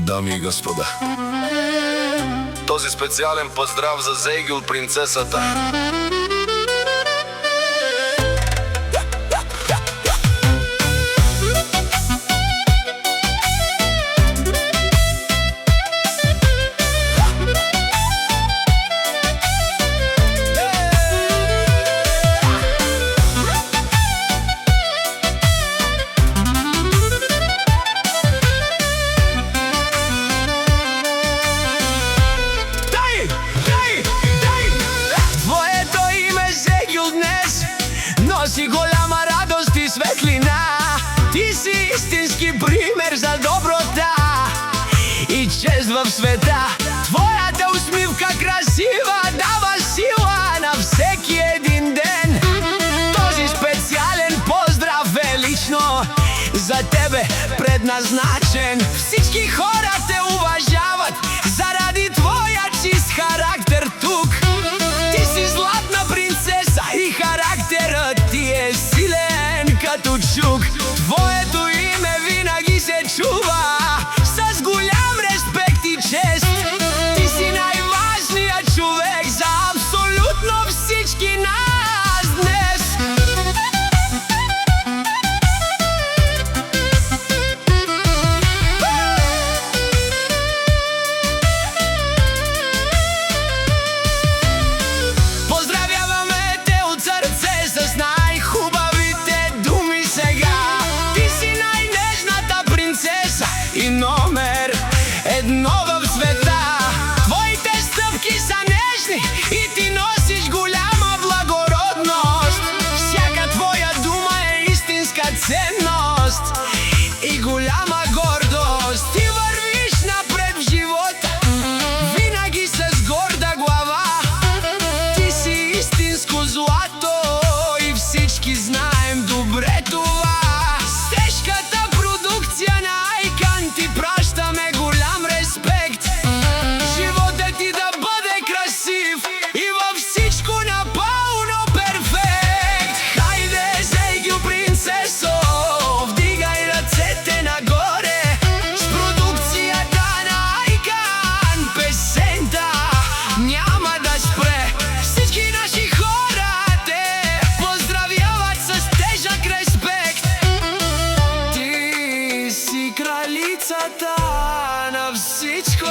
Дами и господа, този специален поздрав за Зейгюл, принцесата. Носи голяма радост и светлина. Ти си истински пример за доброта и чест в света. Твоята усмивка красива дава сила на всеки един ден. Този специален поздрав е лично за тебе предназначен. Всички хора те уважават заради твоя чист характер тук. Ти си златна принцеса и характерът ти е силен като чук. Твоето име винаги се чува с голям респект и чест. Ти си най-важният човек за абсолютно всички нас днес. Поздравяваме те от сърце с най-хубавите думи сега. Ти си най-нежната принцеса и номер едно в света. Твоите стъпки са нежни и ти носиш голяма благородност. Всяка твоя дума е истинска ценност и голяма гордост. Ти вървиш напред в живота винаги с горда глава. Ти си истинско злато и всички знаем добре това. С тежката продукция на Айкан ти пращаме голям респект. Животът ти да бъде красив и във всичко напълно перфект. Хайде, Зейгюл, принцесо, вдигай ръцете нагоре. С продукцията на Айкан песента няма да спре. Всички наши хора те поздравяват с тежък респект. Ти си кралицата на всичко.